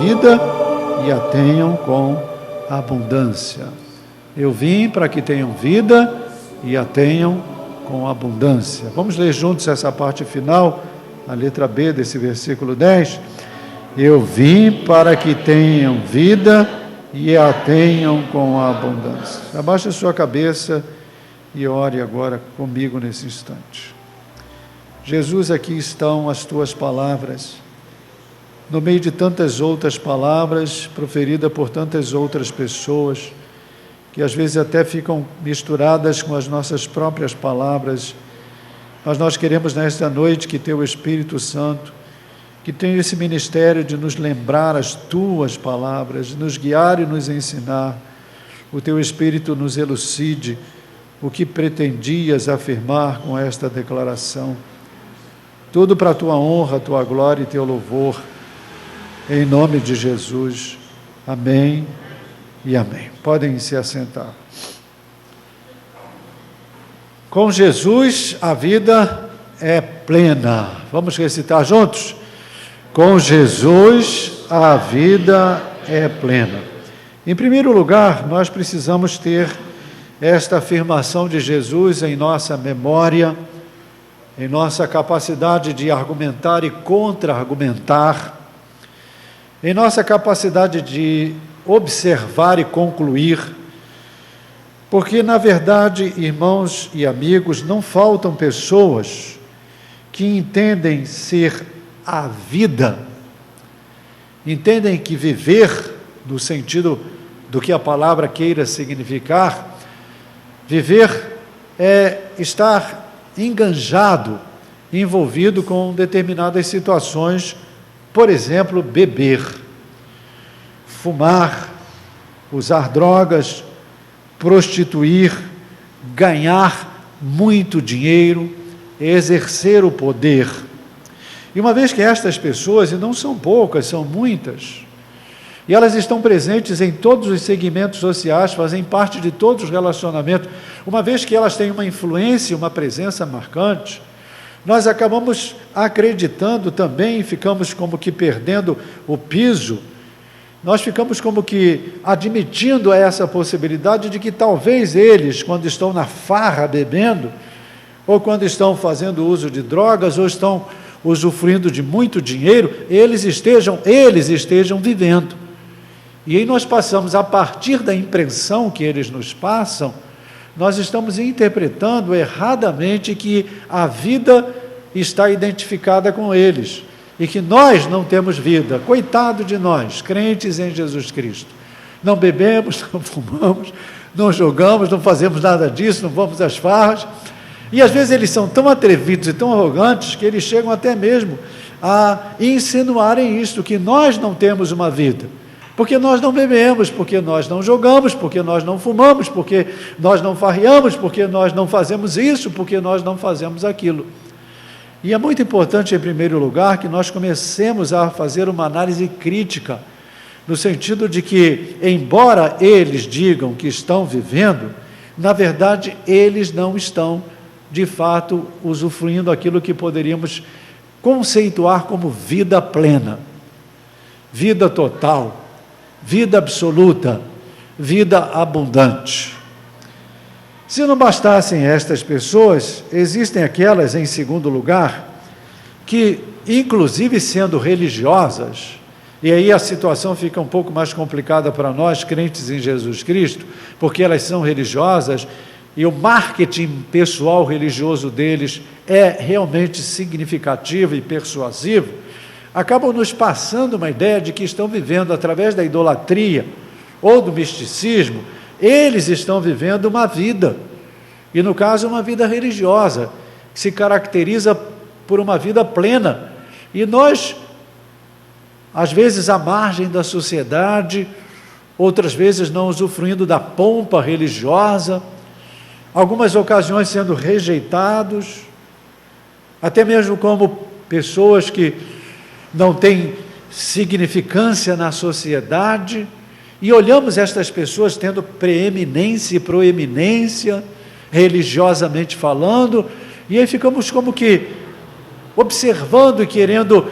vida e a tenham com abundância. Eu vim para que tenham vida e a tenham com abundância. Vamos ler juntos essa parte final, a letra B desse versículo 10. Eu vim para que tenham vida e a tenham com abundância. Abaixe a sua cabeça e ore agora comigo nesse instante. Jesus, aqui estão as tuas palavras, no meio de tantas outras palavras proferidas por tantas outras pessoas, que às vezes até ficam misturadas com as nossas próprias palavras, mas nós queremos nesta noite que teu Espírito Santo, que tenha esse ministério de nos lembrar as tuas palavras, de nos guiar e nos ensinar, o teu Espírito nos elucide o que pretendias afirmar com esta declaração. Tudo para a tua honra, a tua glória e teu louvor, em nome de Jesus. Amém e amém. Podem se assentar. Com Jesus a vida é plena. Vamos recitar juntos? Com Jesus a vida é plena. Em primeiro lugar, nós precisamos ter esta afirmação de Jesus em nossa memória, em nossa capacidade de argumentar e contra-argumentar, em nossa capacidade de observar e concluir, porque, na verdade, irmãos e amigos, não faltam pessoas que entendem ser a vida, entendem que viver, no sentido do que a palavra queira significar, viver é estar enganjado, envolvido com determinadas situações, por exemplo, beber, fumar, usar drogas, prostituir, ganhar muito dinheiro, exercer o poder. E uma vez que estas pessoas, e não são poucas, são muitas, e elas estão presentes em todos os segmentos sociais, fazem parte de todos os relacionamentos, uma vez que elas têm uma influência, uma presença marcante, nós acabamos acreditando também, ficamos como que perdendo o piso, nós ficamos como que admitindo essa possibilidade de que talvez eles, quando estão na farra bebendo, ou quando estão fazendo uso de drogas, ou estão usufruindo de muito dinheiro, eles estejam vivendo. E aí nós passamos, a partir da impressão que eles nos passam, nós estamos interpretando erradamente que a vida está identificada com eles, e que nós não temos vida. Coitado de nós, crentes em Jesus Cristo. Não bebemos, não fumamos, não jogamos, não fazemos nada disso, não vamos às farras. E às vezes eles são tão atrevidos e tão arrogantes que eles chegam até mesmo a insinuarem isto, que nós não temos uma vida. Porque nós não bebemos, porque nós não jogamos, porque nós não fumamos, porque nós não farreamos, porque nós não fazemos isso, porque nós não fazemos aquilo. E é muito importante, em primeiro lugar, que nós comecemos a fazer uma análise crítica, no sentido de que, embora eles digam que estão vivendo, na verdade, eles não estão, de fato, usufruindo aquilo que poderíamos conceituar como vida plena, vida total, vida absoluta, vida abundante. Se não bastassem estas pessoas, existem aquelas, em segundo lugar, que, inclusive sendo religiosas, e aí a situação fica um pouco mais complicada para nós, crentes em Jesus Cristo, porque elas são religiosas, e o marketing pessoal religioso deles é realmente significativo e persuasivo, acabam nos passando uma ideia de que estão vivendo através da idolatria ou do misticismo, eles estão vivendo uma vida, e no caso uma vida religiosa, que se caracteriza por uma vida plena, e nós, às vezes à margem da sociedade, outras vezes não usufruindo da pompa religiosa, algumas ocasiões sendo rejeitados, até mesmo como pessoas que não têm significância na sociedade, e olhamos estas pessoas tendo preeminência e proeminência, religiosamente falando, e aí ficamos como que observando e querendo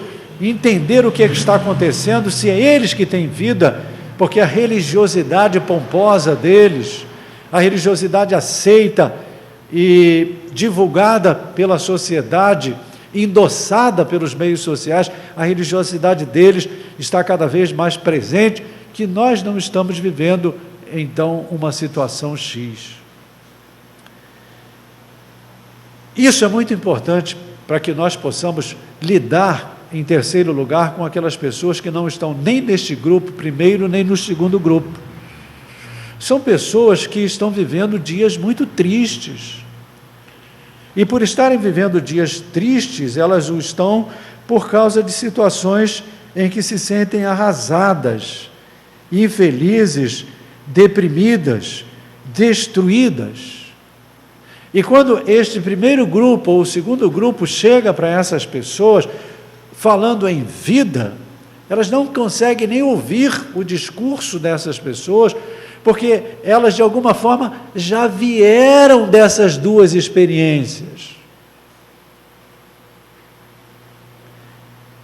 entender o que é que está acontecendo, se é eles que têm vida, porque a religiosidade pomposa deles, a religiosidade aceita e divulgada pela sociedade, endossada pelos meios sociais, a religiosidade deles está cada vez mais presente, que nós não estamos vivendo, então, uma situação X. Isso é muito importante para que nós possamos lidar, em terceiro lugar, com aquelas pessoas que não estão nem neste grupo primeiro, nem no segundo grupo. São pessoas que estão vivendo dias muito tristes. E por estarem vivendo dias tristes, elas o estão por causa de situações em que se sentem arrasadas, infelizes, deprimidas, destruídas. E quando este primeiro grupo ou o segundo grupo chega para essas pessoas, falando em vida, elas não conseguem nem ouvir o discurso dessas pessoas, porque elas de alguma forma já vieram dessas duas experiências.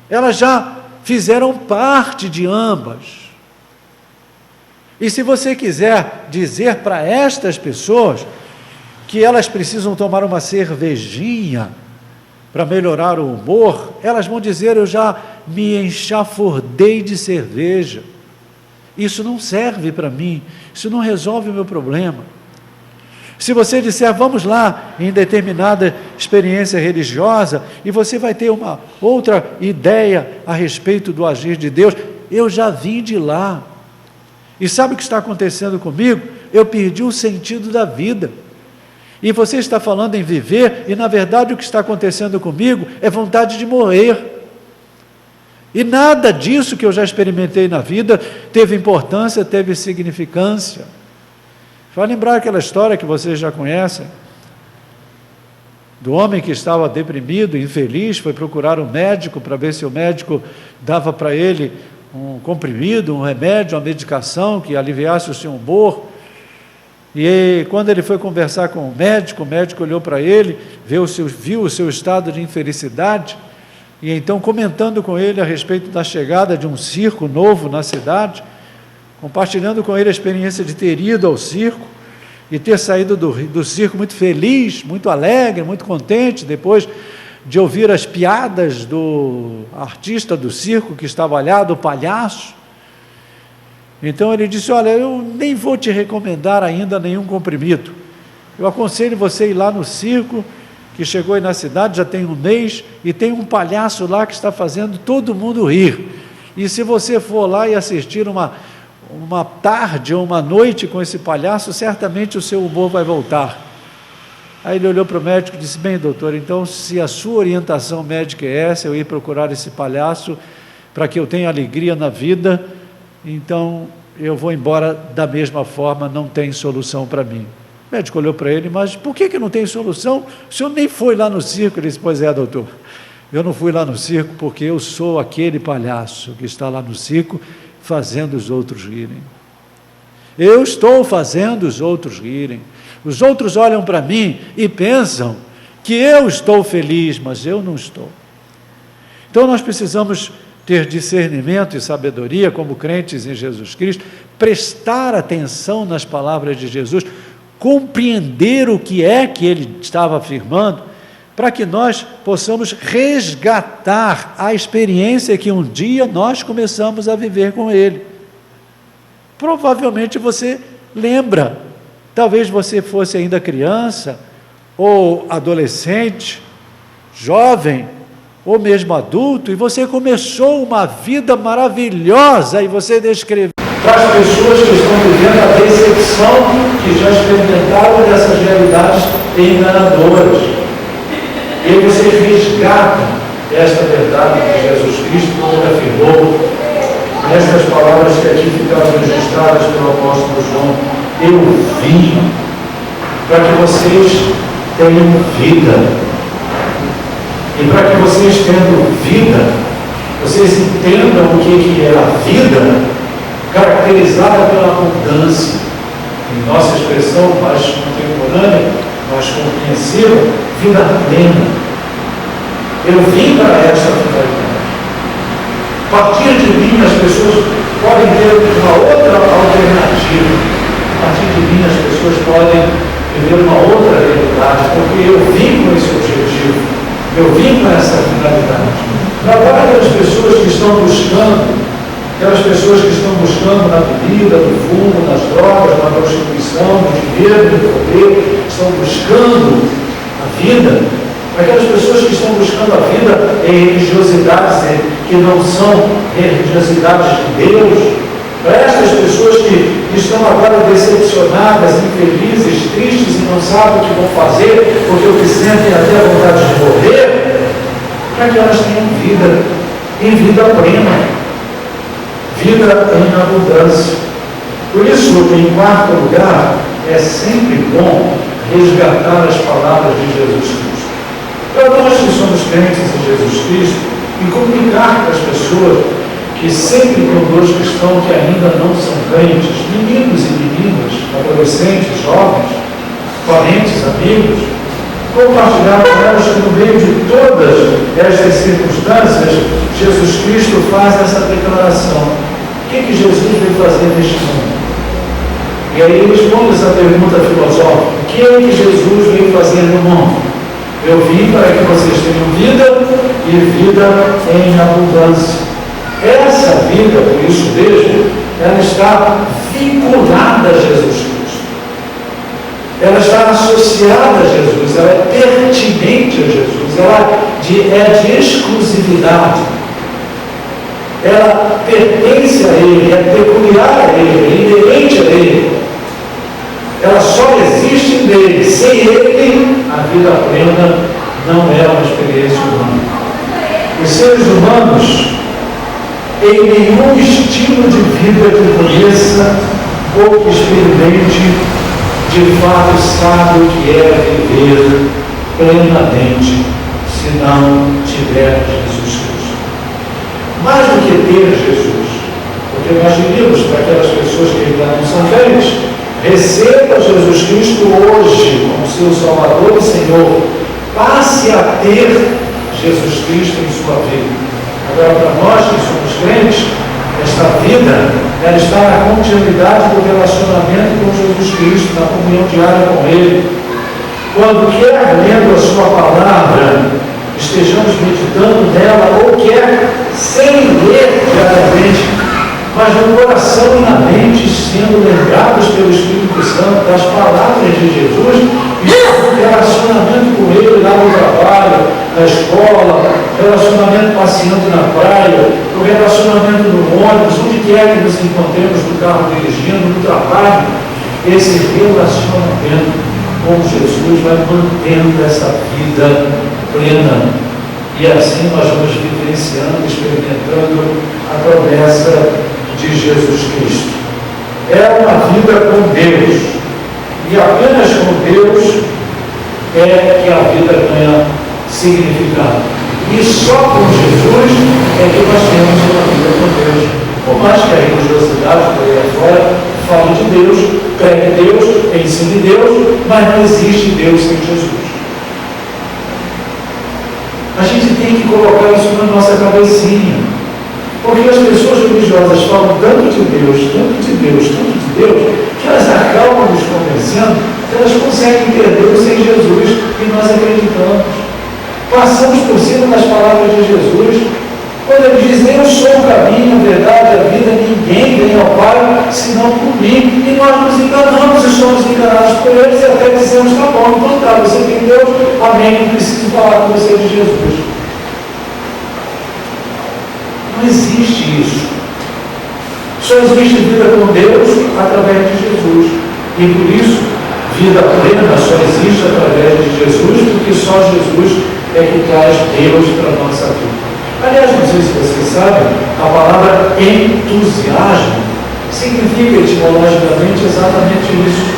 Elas já fizeram parte de ambas. E se você quiser dizer para estas pessoas que elas precisam tomar uma cervejinha para melhorar o humor, elas vão dizer: eu já me enxafordei de cerveja, isso não serve para mim, isso não resolve o meu problema. Se você disser: vamos lá em determinada experiência religiosa, e você vai ter uma outra ideia a respeito do agir de Deus, eu já vim de lá, e sabe o que está acontecendo comigo? Eu perdi o sentido da vida. E você está falando em viver, e na verdade o que está acontecendo comigo é vontade de morrer. E nada disso que eu já experimentei na vida teve importância, teve significância. Vai lembrar aquela história que vocês já conhecem, do homem que estava deprimido, infeliz, foi procurar um médico para ver se o médico dava para ele um comprimido, um remédio, uma medicação que aliviasse o seu humor. E quando ele foi conversar com o médico olhou para ele, viu o seu estado de infelicidade, e então, comentando com ele a respeito da chegada de um circo novo na cidade, compartilhando com ele a experiência de ter ido ao circo e ter saído do circo muito feliz, muito alegre, muito contente, depois de ouvir as piadas do artista do circo que estava lá, do palhaço. Então ele disse: olha, eu nem vou te recomendar ainda nenhum comprimido, eu aconselho você ir lá no circo, que chegou aí na cidade, já tem um mês, e tem um palhaço lá que está fazendo todo mundo rir, e se você for lá e assistir uma tarde ou uma noite com esse palhaço, certamente o seu humor vai voltar. Aí ele olhou para o médico e disse: bem, doutor, então se a sua orientação médica é essa, eu ir procurar esse palhaço para que eu tenha alegria na vida, então eu vou embora da mesma forma, não tem solução para mim. O médico olhou para ele: mas por que não tem solução? O senhor nem foi lá no circo. Ele disse: pois é, doutor, eu não fui lá no circo porque eu sou aquele palhaço que está lá no circo fazendo os outros rirem. Eu estou fazendo os outros rirem. Os outros olham para mim e pensam que eu estou feliz, mas eu não estou. Então nós precisamos ter discernimento e sabedoria como crentes em Jesus Cristo, prestar atenção nas palavras de Jesus, compreender o que é que ele estava afirmando, para que nós possamos resgatar a experiência que um dia nós começamos a viver com ele. Provavelmente você lembra, talvez você fosse ainda criança, ou adolescente, jovem, ou mesmo adulto, e você começou uma vida maravilhosa, e você descreveu para as pessoas que estão vivendo a decepção, que já experimentaram dessas realidades enganadoras. E aí você resgata esta verdade que Jesus Cristo afirmou, nessas palavras que aqui ficaram registradas pelo apóstolo João: eu vim para que vocês tenham vida. E para que vocês tenham vida, vocês entendam o que é a vida, caracterizada pela abundância. Em nossa expressão mais contemporânea, mais compreensiva, vida plena. Eu vim para esta finalidade. A partir de mim, as pessoas podem ter uma outra alternativa. A partir de mim, as pessoas podem viver uma outra realidade, porque eu vim com esse objetivo, eu vim com essa finalidade. Agora, aquelas pessoas que estão buscando na bebida, no fumo, nas drogas, na prostituição, no dinheiro, no poder, estão buscando a vida. Aquelas pessoas que estão buscando a vida em religiosidades que não são religiosidades de Deus, para estas pessoas que estão agora decepcionadas, infelizes, tristes e não sabem o que vão fazer, porque o que sentem até a vontade de morrer, para que elas tenham vida, em vida plena, vida em abundância. Por isso, em quarto lugar, é sempre bom resgatar as palavras de Jesus Cristo. Para nós que somos crentes em Jesus Cristo, e comunicar para as pessoas que sempre conosco estão, que ainda não são crentes, meninos e meninas, adolescentes, jovens, parentes, amigos, compartilhar com elas que no meio de todas estas circunstâncias, Jesus Cristo faz essa declaração. O que Jesus veio fazer neste mundo? E aí ele responde essa pergunta filosófica. O que é que Jesus veio fazer no mundo? Eu vim para que vocês tenham vida e vida em abundância. Essa vida, por isso mesmo, ela está vinculada a Jesus Cristo. Ela está associada a Jesus, ela é pertinente a Jesus, ela é de exclusividade. Ela pertence a Ele, é peculiar a Ele, é inerente a Ele. Ela só existe nele. Sem Ele, a vida plena não é uma experiência humana. Os seres humanos, em nenhum estilo de vida que conheça ou que experimente, de fato sabe o que é viver plenamente, se não tiver Jesus Cristo. Mais do que ter Jesus, porque nós diríamos para aquelas pessoas que ainda não são crentes, receba Jesus Cristo hoje como seu Salvador e Senhor, passe a ter Jesus Cristo em sua vida. Agora, para nós que somos crentes, esta vida, ela está na continuidade do relacionamento com Jesus Cristo, na comunhão diária com Ele. Quando quer lendo a sua palavra, estejamos meditando nela, ou quer sem ler diariamente, mas no coração e na mente sendo lembrados pelo Espírito Santo das palavras de Jesus e do relacionamento com Ele lá no trabalho, na escola, relacionamento passeando na praia, o relacionamento no ônibus, onde quer que nos encontremos no carro dirigindo, no trabalho. Esse relacionamento com Jesus vai mantendo essa vida plena. E assim nós vamos vivenciando, experimentando a promessa de Jesus Cristo. É uma vida com Deus, e apenas com Deus é que a vida ganha significado. E só com Jesus é que nós temos uma vida com Deus. Por mais que a religiosidade por aí afora fale de Deus, pregue Deus, ensine Deus, mas não existe Deus sem Jesus. A gente tem que colocar isso na nossa cabecinha. Porque as pessoas religiosas falam tanto de Deus, tanto de Deus, tanto de Deus, que elas acabam nos convencendo que elas conseguem ter Deus sem Jesus, e nós acreditamos. Passamos por cima das palavras de Jesus, quando ele diz: eu sou o caminho, a verdade, a vida, ninguém vem ao Pai senão por mim. E nós nos enganamos e somos enganados por eles, e até dizemos: tá bom, então tá, você tem Deus, amém, não preciso falar com você de Jesus. Não existe isso. Só existe vida com Deus através de Jesus. E por isso, vida plena só existe através de Jesus, porque só Jesus é que traz Deus para a nossa vida. Aliás, não sei se vocês sabem, a palavra entusiasmo significa etimologicamente exatamente isso.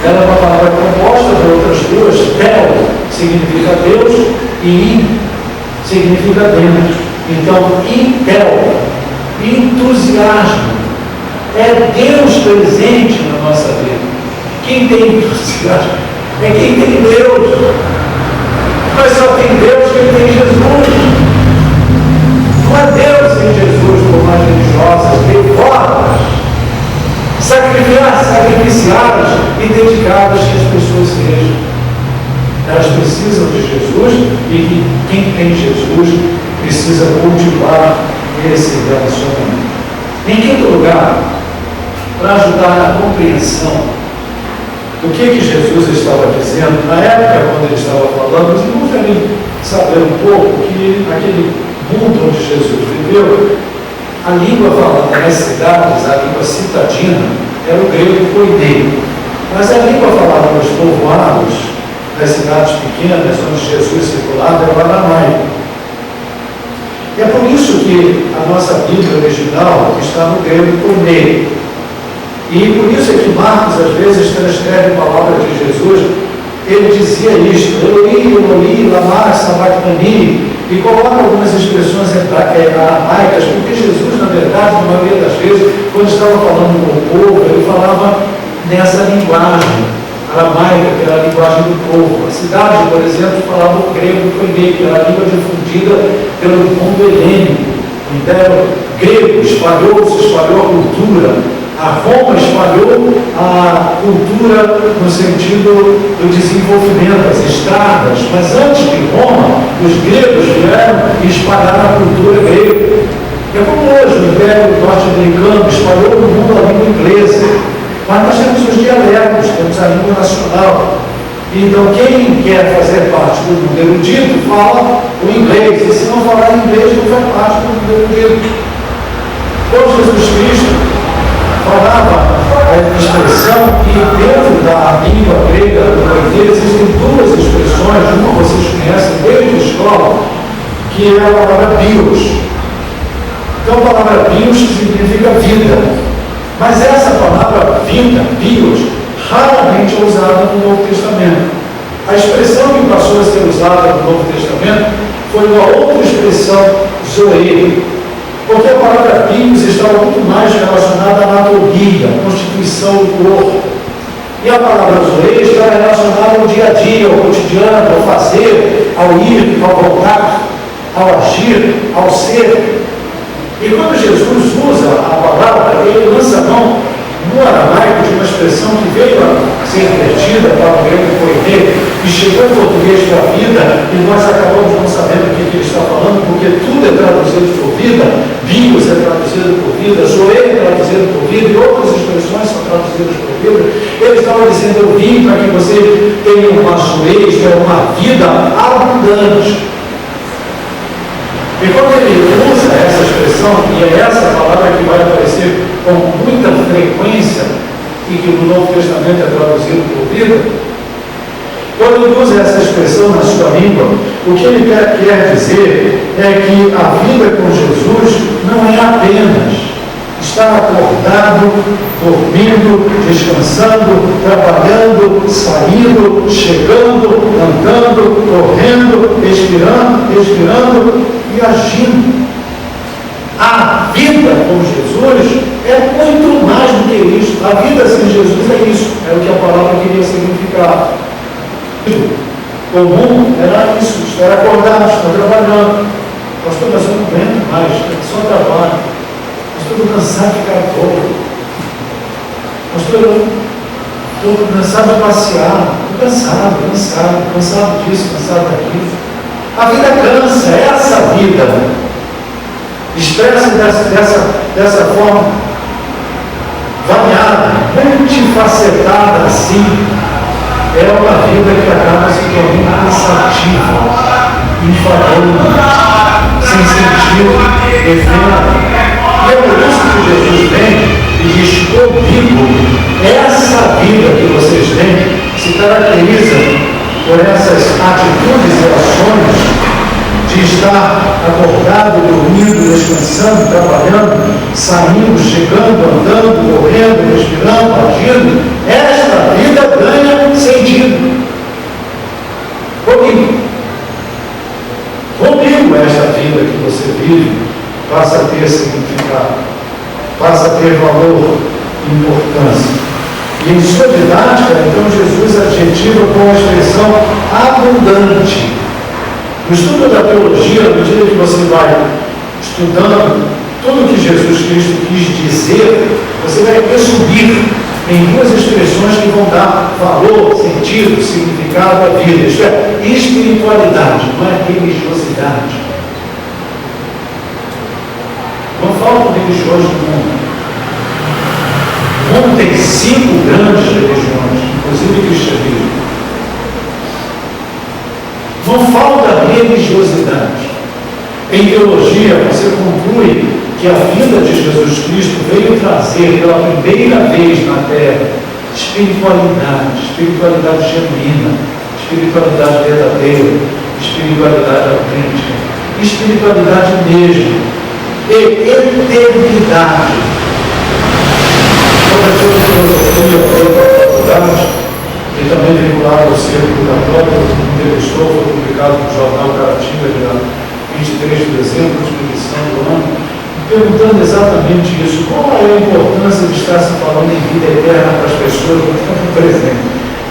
Ela é uma palavra composta de outras duas. Tel significa Deus e in significa dentro. Então, intel, entusiasmo, é Deus presente na nossa vida. Quem tem entusiasmo é quem tem Deus. Mas só tem Deus quem tem Jesus. Não é Deus mais religiosas, devotas, sacrificiadas e dedicadas que as pessoas sejam. Elas precisam de Jesus e que quem tem Jesus precisa cultivar esse relacionamento. Em quinto lugar, para ajudar na compreensão do que Jesus estava dizendo, na época quando ele estava falando, os irmãos devem saber um pouco que naquele mundo onde Jesus viveu, a língua falada nas cidades, a língua citadina, era o grego koiné. Mas a língua falada nos povoados, nas cidades pequenas, onde Jesus circulava, era o aramaico. E é por isso que a nossa Bíblia original está no grego koiné. E por isso é que Marcos, às vezes, transcreve a palavra de Jesus. Ele dizia isto: Eloi, Eloi, lama sabachthani, e coloca algumas expressões aramaicas, porque Jesus, na verdade, na maioria das vezes, quando estava falando com o povo, ele falava nessa linguagem aramaica, que era a linguagem do povo. A cidade, por exemplo, falava o grego koiné, que era a língua difundida pelo mundo helênico. O Império grego espalhou a cultura. A Roma espalhou a cultura no sentido do desenvolvimento, as estradas, mas antes de Roma, os gregos vieram e espalharam a cultura grega. É como hoje o Império norte-americano espalhou no mundo a língua inglesa, mas nós temos os dialetos, temos a língua nacional. Então, quem quer fazer parte do mundo erudito fala o inglês, e se não falar inglês, não faz parte do mundo erudito. Então, Jesus Cristo falava a expressão, e dentro da língua grega do koiné existem duas expressões, uma vocês conhecem desde a escola, que é a palavra bios. Então a palavra bios significa vida, mas essa palavra vida, bios, raramente é usada no Novo Testamento. A expressão que passou a ser usada no Novo Testamento foi uma outra expressão, zoe, porque a palavra bios estava muito mais relacionada à anatomia, à constituição do corpo. E a palavra zoe está relacionada ao dia a dia, ao cotidiano, ao fazer, ao ir, ao voltar, ao agir, ao ser. E quando Jesus usa a palavra, ele lança a mão no aramaico de uma expressão que veio a ser invertida para o grego koiné e chegou em português para a vida, e nós acabamos não sabendo o que ele está falando, porque tudo é traduzido por vida, bios é traduzido por vida, zoe é traduzido por vida, e outras expressões são traduzidas por vida. Ele estava dizendo: eu vim para que você tenha uma zoe, isto é, uma vida abundante. E quando ele usa essa expressão, e é essa palavra que vai aparecer com muita frequência e que no Novo Testamento é traduzido por vida, quando ele usa essa expressão na sua língua, o que ele quer dizer é que a vida com Jesus não é apenas estar acordado, dormindo, descansando, trabalhando, saindo, chegando, andando, correndo, expirando e agindo. A vida com Jesus é muito mais do que isso. A vida sem Jesus é isso, é o que a palavra queria significar. Comum era isso, estar acordado, estar trabalhando. Pastor, mas eu não aguento mais, só trabalho. Estou cansado de ficar todo. Pastor, eu estou cansado de passear. Estou cansado disso, cansado daquilo. A vida cansa, é essa vida. Expressa dessa forma variada, multifacetada assim. É uma vida que acaba se tornando cansativa, enfadonha, sem sentido, efêmera. E é por isso que Jesus vem e diz: comigo, essa vida que vocês têm se caracteriza por essas atitudes e ações de estar acordado, dormindo, descansando, trabalhando, saindo, chegando, andando, correndo, respirando, agindo. Esta vida ganha sentido. Comigo esta vida que você vive passa a ter significado, passa a ter valor e importância. E em sua didática, então, Jesus adjetiva com a expressão abundante. No estudo da teologia, à medida que você vai estudando Tudo que Jesus Cristo quis dizer, você vai resumir em duas expressões que vão dar valor, sentido, significado à vida. Isto é, espiritualidade, não é religiosidade. Não falta religioso no mundo. O mundo tem 5 grandes religiões, inclusive o cristianismo. Não falta religiosidade. Em teologia, você conclui que a vida de Jesus Cristo veio trazer pela primeira vez na Terra espiritualidade, espiritualidade genuína, espiritualidade verdadeira, espiritualidade autêntica, espiritualidade mesmo, e eternidade. Professor de filosofia, faculdade, e também vinculado ao Círculo Católico, entrevistou, foi publicado no jornal Caratinga, dia 23 de dezembro, expedição do ano, perguntando exatamente isso. Qual é a importância de estar se falando em vida eterna para as pessoas no tempo presente?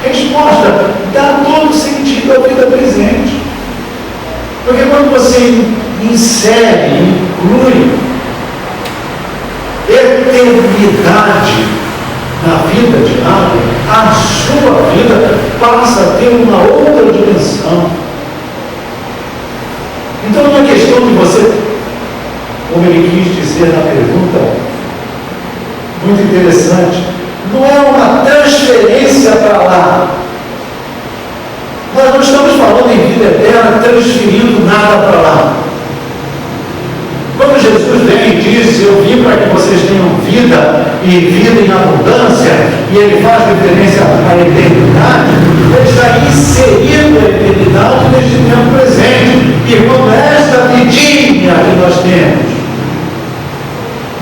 Resposta: dá todo sentido à vida presente. Porque quando você insere, inclui eternidade na vida diária, a sua vida passa a ter uma outra dimensão. Então não é questão de você, como ele quis dizer na pergunta, muito interessante, não é uma transferência para lá. Nós não estamos falando em vida eterna, transferindo nada para lá. Quando Jesus vem e diz: eu vim para que vocês tenham vida e vida em abundância, e ele faz referência à eternidade, ele está inserindo a eternidade neste tempo presente. E quando esta vidinha que nós temos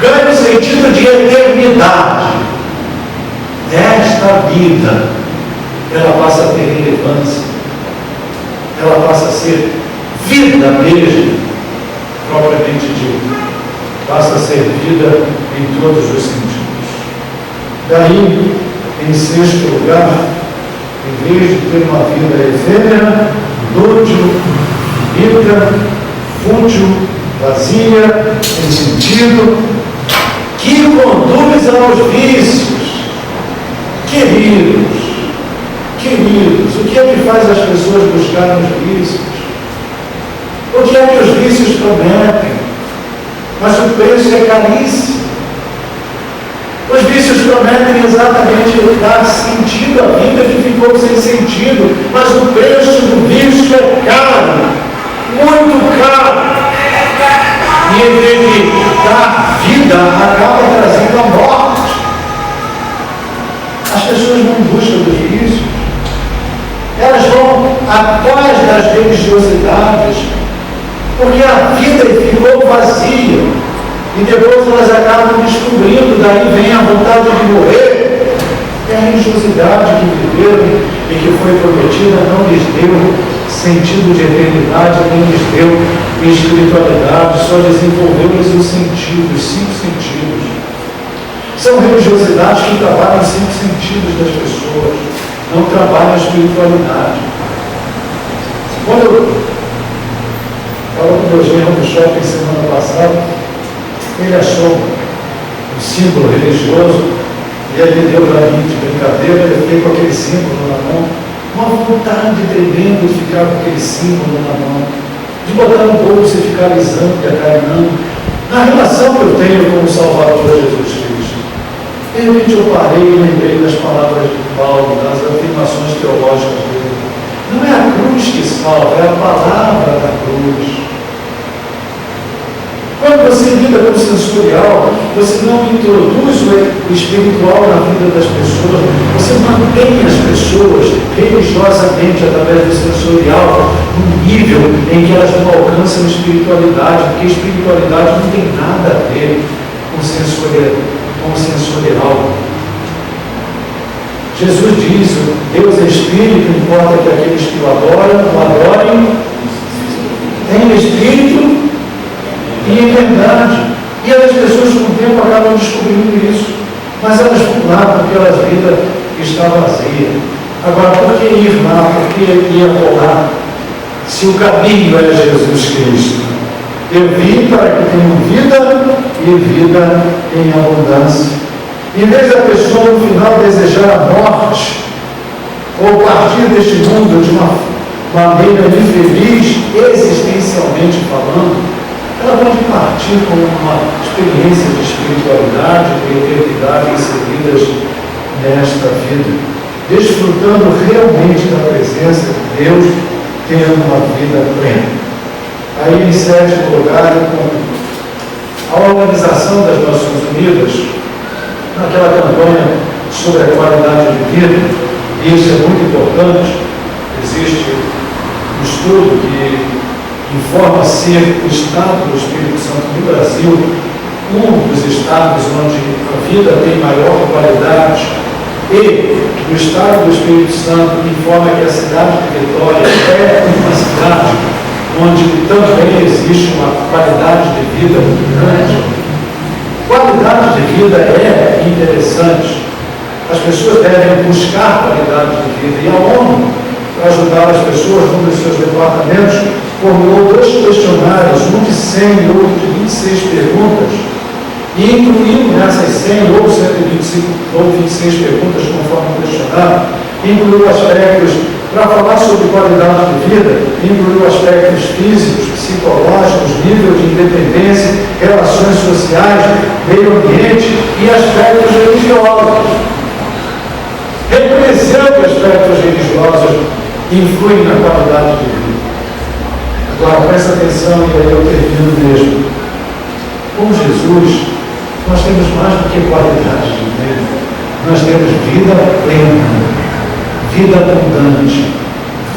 ganha o sentido de eternidade, esta vida, ela passa a ter relevância, ela passa a ser vida mesmo, propriamente dita, passa a ser vida em todos os sentidos. Daí, em sexto lugar, em vez de ter uma vida efêmera, inútil, finita, fútil, vazia, sem sentido, que conduz aos vícios. Queridos, o que é que faz as pessoas buscarem os vícios? O que é que os vícios prometem? Mas o preço é caríssimo. Os vícios prometem exatamente dar sentido à vida que ficou sem sentido, mas o preço do vício é caro, muito caro. E em vez de dar vida, acaba trazendo a morte. As pessoas não buscam os vícios, elas vão atrás das religiosidades, porque a vida ficou vazia, e depois elas acabam descobrindo, daí vem a vontade de morrer. É a religiosidade que viveram e que foi prometida não lhes deu sentido de eternidade, nem lhes deu espiritualidade, só desenvolveu-lhes os sentidos, os 5 sentidos. São religiosidades que trabalham os 5 sentidos das pessoas, não trabalham a espiritualidade. Quando eu estava com o meu genro no shopping semana passada, ele achou um símbolo religioso e ele deu para mim de brincadeira. Eu fiquei com aquele símbolo na mão, uma vontade tremenda de ficar com aquele símbolo na mão, de botar no bolso e ficar alisando e acarinhando, na relação que eu tenho com o Salvador Jesus Cristo. De repente eu parei e lembrei das palavras de Paulo, das afirmações teológicas dele. Não é a cruz que salva, é a palavra da cruz. Quando você lida com o sensorial, você não introduz o espiritual na vida das pessoas, você mantém as pessoas religiosamente através do sensorial num nível em que elas não alcançam espiritualidade, porque espiritualidade não tem nada a ver com o sensorial. Jesus diz: Deus é Espírito, importa que aqueles que o adorem em espírito e em verdade. E as pessoas com o tempo acabam descobrindo isso, mas elas vão lá porque elas vida está vazia. Agora, por que ir lá? Por que ir acolá? Se o caminho é Jesus Cristo, Eu vim para que tenham vida e vida em abundância. Em vez da pessoa no final desejar a morte, ou partir deste mundo de uma maneira infeliz, existencialmente falando, ela pode partir com uma experiência de espiritualidade, de eternidade inseridas nesta vida, desfrutando realmente da presença de Deus, tendo uma vida plena. Aí, em sétimo lugar, com a Organização das Nações Unidas, naquela campanha sobre a qualidade de vida, e isso é muito importante. Existe um estudo que informa ser o estado do Espírito Santo no Brasil um dos estados onde a vida tem maior qualidade, e o estado do Espírito Santo informa que a cidade de Vitória é uma cidade onde também existe uma qualidade de vida muito grande. Qualidade de vida é interessante. As pessoas devem buscar qualidade de vida, e a ONU, para ajudar as pessoas, num dos seus departamentos, formulou 2 questionários, um de 100 e outro de 26 perguntas, e incluiu nessas 100 ou 125 ou 26 perguntas, conforme o questionário, incluiu aspectos para falar sobre qualidade de vida, incluiu aspectos físicos, psicológicos, nível de independência, relações sociais, meio ambiente e aspectos religiosos. Reconheceu que aspectos religiosos influem na qualidade de vida. Agora, presta atenção, e aí eu termino mesmo. Com Jesus, nós temos mais do que qualidade de vida. Nós temos vida plena, vida abundante,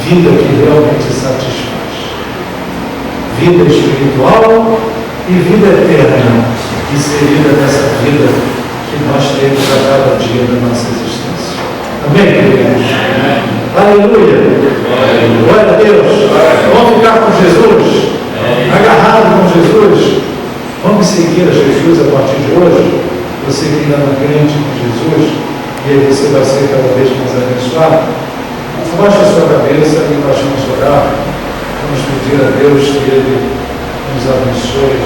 vida que realmente satisfaz. Vida espiritual e vida eterna, inserida nessa vida que nós temos a cada dia da nossa existência. Amém, queridos? Aleluia! Glória a Deus! Vamos ficar com Jesus, agarrado com Jesus. Vamos seguir a Jesus a partir de hoje. Você que ainda não crente com Jesus, e aí você vai ser cada vez mais abençoado. Abaixe a sua cabeça e nós vamos orar. Vamos pedir a Deus que Ele nos abençoe,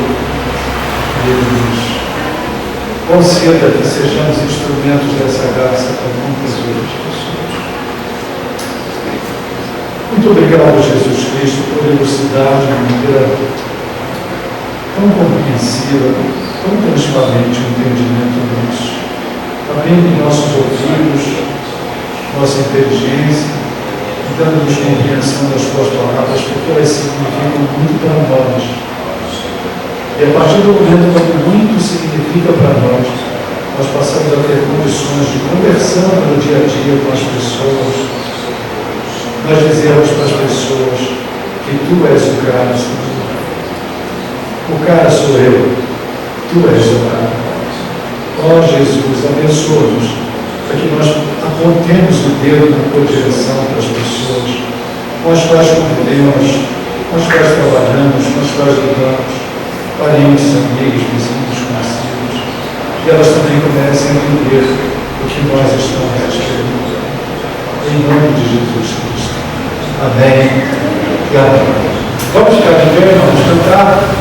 que Ele nos conceda que sejamos instrumentos dessa graça para muitas outras pessoas. Muito obrigado, Jesus Cristo, por elucidar de uma maneira tão compreensiva, tão transparente o entendimento nosso. Abrindo nossos ouvidos, nossa inteligência, dando-nos compreensão das tuas palavras, porque elas significam muito para nós. E a partir do momento que muito significa para nós, nós passamos a ter condições de conversão no dia a dia com as pessoas. Nós dizemos para as pessoas que tu és o cara, Senhor. O cara sou eu, tu és o cara. Ó Jesus, abençoa-nos, para que nós apontemos o dedo na tua direção para as pessoas com as quais convivemos, com as quais trabalhamos, com as quais lidamos, parentes, amigos, vizinhos, conhecidos, e elas também comecem a entender o que nós estamos experimentando. Em nome de Jesus Cristo. Amém. E amém. Vamos ficar de pé, vamos cantar.